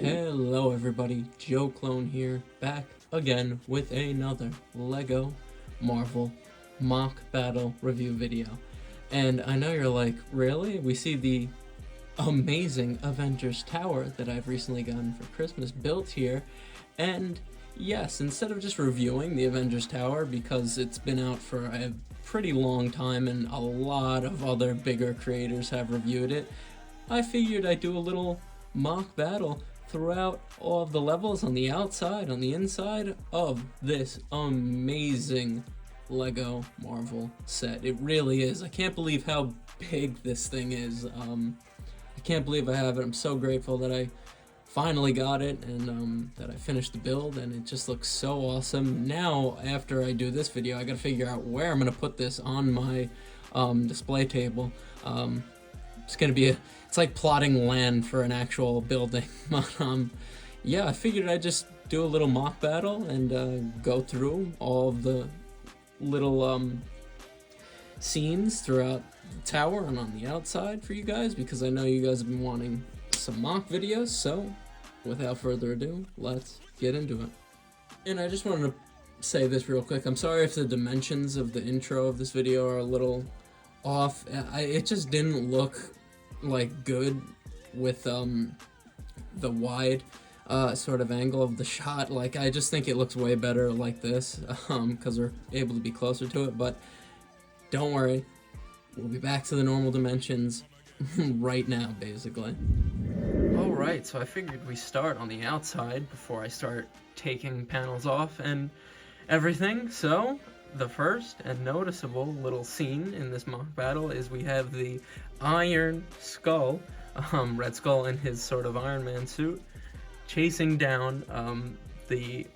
Hello everybody, Joe Clone here, back again with another LEGO Marvel mock battle review video. And I know you're like, really? We see the amazing Avengers tower that I've recently gotten for Christmas built here. And yes, instead of just reviewing the Avengers tower, because it's been out for a pretty long time and a lot of other bigger creators have reviewed it, I figured I'd do a little mock battle throughout all of the levels on the outside, on the inside of this amazing LEGO Marvel set. It really is. I can't believe how big this thing is. I can't believe I have it. I'm so grateful that I finally got it and that I finished the build, and it just looks so awesome. Now, after I do this video, I gotta figure out where I'm gonna put this on my display table. It's gonna be it's like plotting land for an actual building. But yeah, I figured I'd just do a little mock battle and go through all of the little scenes throughout the tower and on the outside for you guys, because I know you guys have been wanting some mock videos. So without further ado, let's get into it. And I just wanted to say this real quick. I'm sorry if the dimensions of the intro of this video are a little off. It just didn't look like good with the wide sort of angle of the shot. Like, I just think it looks way better like this because we're able to be closer to it. But don't worry, we'll be back to the normal dimensions right now, basically. Alright, so I figured we start on the outside before I start taking panels off and everything. So the first and noticeable little scene in this mock battle is we have the Iron Skull, Red Skull in his sort of Iron Man suit, chasing down the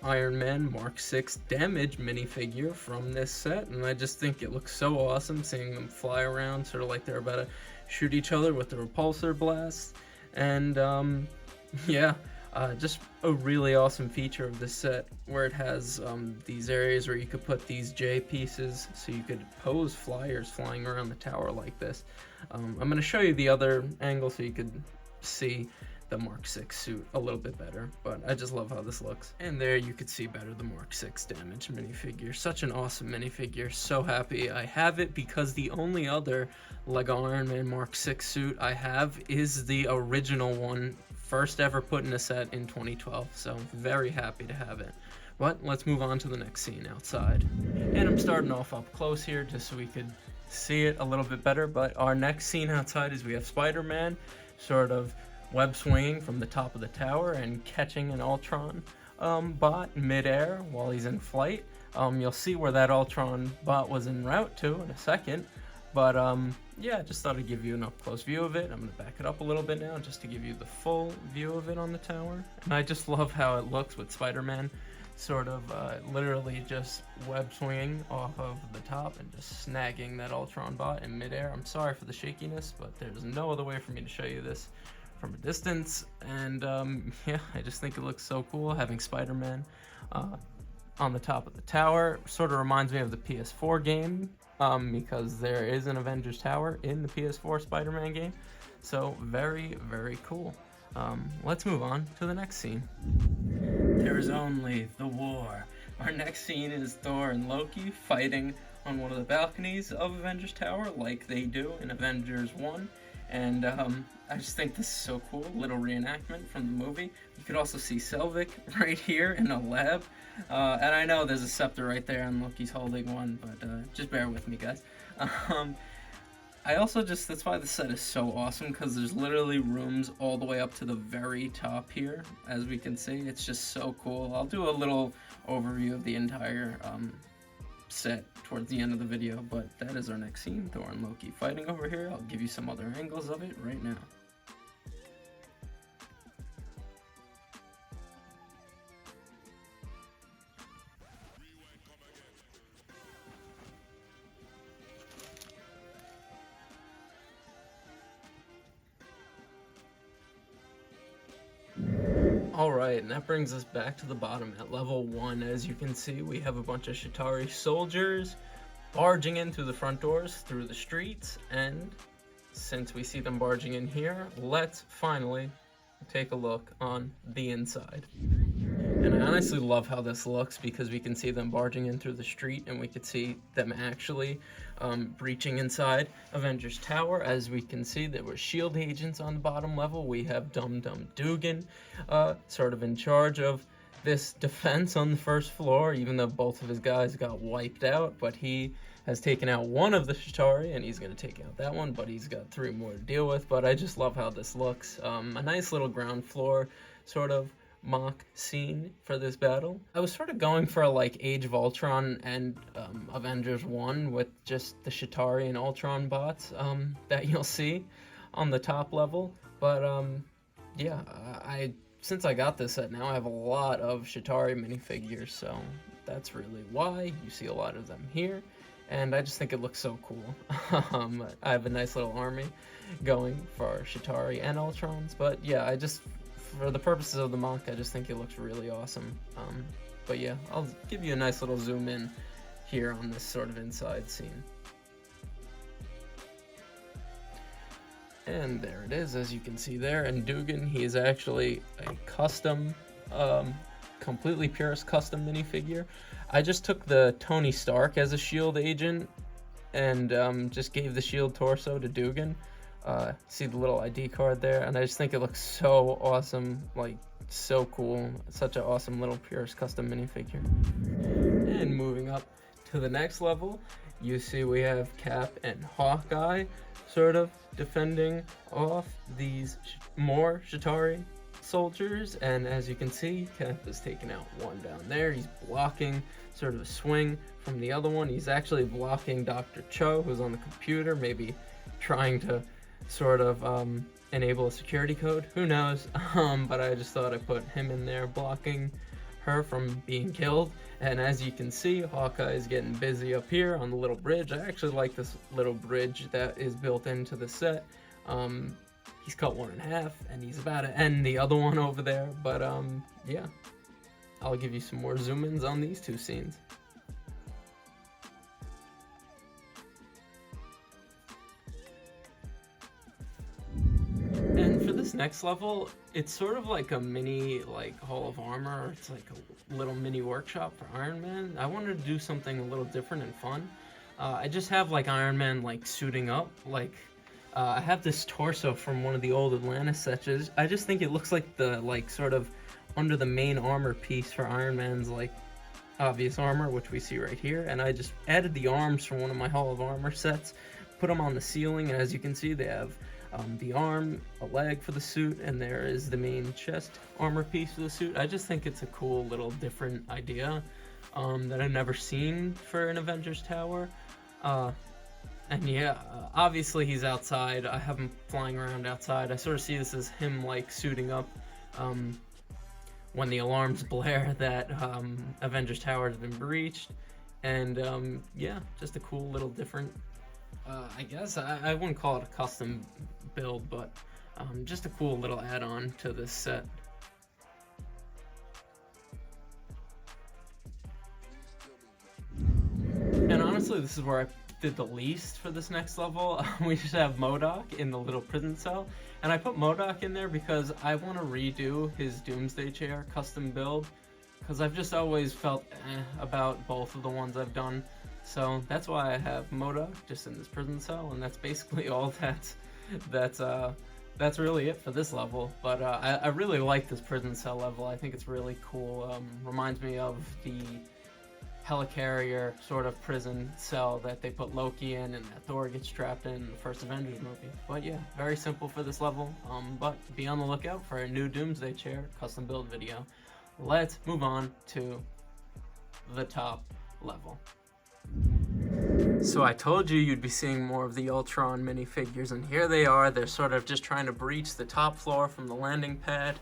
Iron Man Mark 6 damage minifigure from this set. And I just think it looks so awesome seeing them fly around sort of like they're about to shoot each other with the repulsor blast. And yeah, just a really awesome feature of this set, where it has these areas where you could put these J pieces, so you could pose flyers flying around the tower like this. I'm going to show you the other angle so you could see the Mark 6 suit a little bit better, but I just love how this looks. And there you could see better the Mark 6 damage minifigure. Such an awesome minifigure. So happy I have it, because the only other LEGO Iron Man Mark 6 suit I have is the original one, first ever put in a set in 2012, so I'm very happy to have it. But let's move on to the next scene outside. And I'm starting off up close here just so we could see it a little bit better. But our next scene outside is we have Spider-Man sort of web swinging from the top of the tower and catching an Ultron bot midair while he's in flight. You'll see where that Ultron bot was en route to in a second. But yeah, I just thought I'd give you an up-close view of it. I'm going to back it up a little bit now just to give you the full view of it on the tower. And I just love how it looks with Spider-Man sort of literally just web swinging off of the top and just snagging that Ultron bot in midair. I'm sorry for the shakiness, but there's no other way for me to show you this from a distance. And yeah, I just think it looks so cool having Spider-Man on the top of the tower. Sort of reminds me of the PS4 game, because there is an Avengers tower in the PS4 Spider-Man game. So very, very cool. Let's move on to the next scene. There is only the war. Our next scene is Thor and Loki fighting on one of the balconies of Avengers Tower like they do in Avengers 1. And I just think this is so cool, little reenactment from the movie. You could also see Selvig right here in a lab. And I know there's a scepter right there and Loki's holding one, but just bear with me, guys. I also just, that's why the set is so awesome, because there's literally rooms all the way up to the very top here, as we can see. It's just so cool. I'll do a little overview of the entire set towards the end of the video, but that is our next scene, Thor and Loki fighting over here. I'll give you some other angles of it right now. Alright, and that brings us back to the bottom at level 1. As you can see, we have a bunch of Chitauri soldiers barging in through the front doors, through the streets, and since we see them barging in here, let's finally take a look on the inside. And I honestly love how this looks because we can see them barging in through the street, and we could see them actually breaching inside Avengers Tower. As we can see, there were S.H.I.E.L.D. agents on the bottom level. We have Dum Dum Dugan sort of in charge of this defense on the first floor, even though both of his guys got wiped out. But he has taken out one of the Chitauri, and he's going to take out that one, but he's got 3 more to deal with. But I just love how this looks. A nice little ground floor sort of MOC scene for this battle. I was sort of going for like Age of Ultron and Avengers 1 with just the Chitauri and Ultron bots that you'll see on the top level. But yeah, since I got this set now, I have a lot of Chitauri minifigures, so that's really why you see a lot of them here. And I just think it looks so cool. I have a nice little army going for Chitauri and Ultrons, but yeah, for the purposes of the MOC, I just think it looks really awesome. But yeah, I'll give you a nice little zoom in here on this sort of inside scene. And there it is, as you can see there. And Dugan, he is actually a custom, completely purist custom minifigure. I just took the Tony Stark as a S.H.I.E.L.D. agent and just gave the S.H.I.E.L.D. torso to Dugan. See the little ID card there, and I just think it looks so awesome, like so cool. Such an awesome little purist custom minifigure. And moving up to the next level, you see we have Cap and Hawkeye sort of defending off these more Chitauri soldiers, and as you can see, Cap is taking out one down there. He's blocking sort of a swing from the other one. He's actually blocking Dr. Cho, who's on the computer, maybe trying to sort of enable a security code, who knows. But I just thought I'd put him in there blocking her from being killed. And as you can see, Hawkeye is getting busy up here on the little bridge. I actually like this little bridge that is built into the set. He's cut one in half, and he's about to end the other one over there. But yeah, I'll give you some more zoom-ins on these two scenes. And for this next level, it's sort of like a mini Hall of Armor. It's like a little mini workshop for Iron Man. I wanted to do something a little different and fun. I just have like Iron Man like suiting up. I have this torso from one of the old Atlantis sets. I just think it looks like the sort of under the main armor piece for Iron Man's obvious armor, which we see right here. And I just added the arms from one of my Hall of Armor sets, put them on the ceiling, and as you can see, they have the arm, a leg for the suit, and there is the main chest armor piece for the suit. I just think it's a cool little different idea that I've never seen for an Avengers Tower. And yeah, obviously he's outside. I have him flying around outside. I sort of see this as him suiting up when the alarms blare that Avengers Tower has been breached. And yeah, just a cool little different, I guess I wouldn't call it a custom build, but just a cool little add-on to this set. And honestly, this is where I did the least for this next level. We just have MODOK in the little prison cell, and I put MODOK in there because I want to redo his Doomsday Chair custom build, because I've just always felt about both of the ones I've done. So that's why I have MODOK just in this prison cell, and that's basically all that's really it for this level. But I really like this prison cell level. I think it's really cool. Reminds me of the helicarrier sort of prison cell that they put Loki in and that Thor gets trapped in the first Avengers movie. But yeah, very simple for this level. But be on the lookout for a new Doomsday Chair custom build video. Let's move on to the top level. So I told you you'd be seeing more of the Ultron minifigures, and here they are. They're sort of just trying to breach the top floor from the landing pad.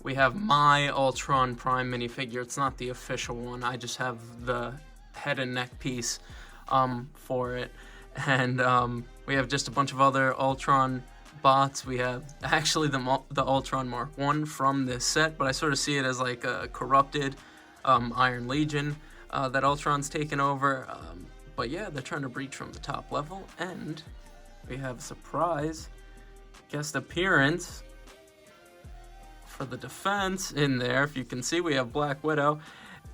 We have my Ultron Prime minifigure. It's not the official one. I just have the head and neck piece for it. And we have just a bunch of other Ultron bots. We have actually the Ultron Mark 1 from this set, but I sort of see it as like a corrupted Iron Legion that Ultron's taken over. But yeah, they're trying to breach from the top level, and we have a surprise guest appearance for the defense in there. If you can see, we have Black Widow,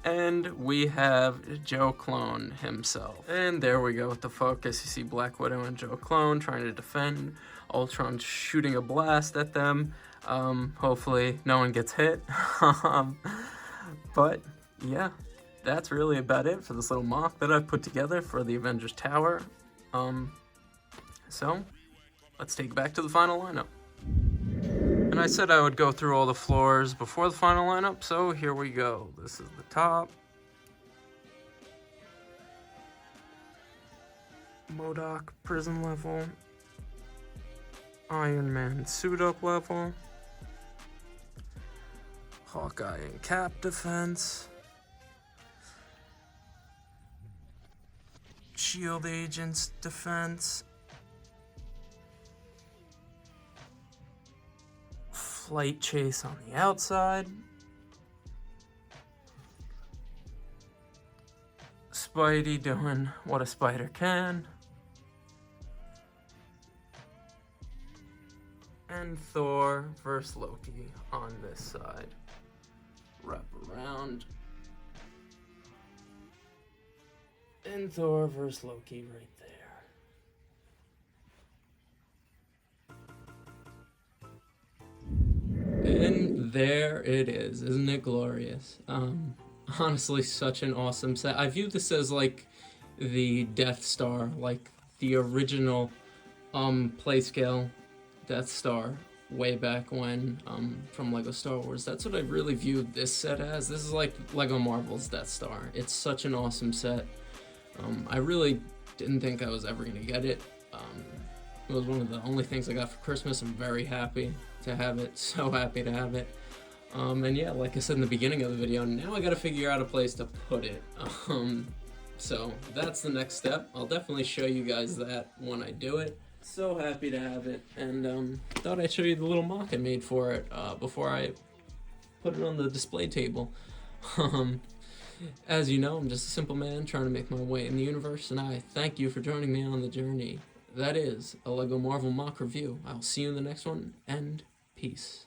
and we have Joe Clone himself. And there we go with the focus. You see Black Widow and Joe Clone trying to defend. Ultron shooting a blast at them. Hopefully no one gets hit. But yeah, that's really about it for this little mock that I've put together for the Avengers Tower. So let's take it back to the final lineup. And I said I would go through all the floors before the final lineup, so here we go. This is the top. MODOK prison level. Iron Man suit up level. Hawkeye and Cap defense. Shield agents defense. Flight chase on the outside. Spidey doing what a spider can. And Thor versus Loki on this side. Wrap around. And Thor versus Loki right there. And there it is. Isn't it glorious? Honestly, such an awesome set. I view this as like the Death Star, like the original play scale Death Star way back when, from Lego Star Wars. That's what I really viewed this set as. This is like Lego Marvel's Death Star. It's such an awesome set. I really didn't think I was ever gonna get it. It was one of the only things I got for Christmas. I'm very happy to have it, so happy to have it. And yeah, like I said in the beginning of the video, now I gotta figure out a place to put it. So that's the next step. I'll definitely show you guys that when I do it. So happy to have it, and thought I'd show you the little mock I made for it before I put it on the display table. As you know, I'm just a simple man trying to make my way in the universe, and I thank you for joining me on the journey. That is a LEGO Marvel mock review. I'll see you in the next one, and peace.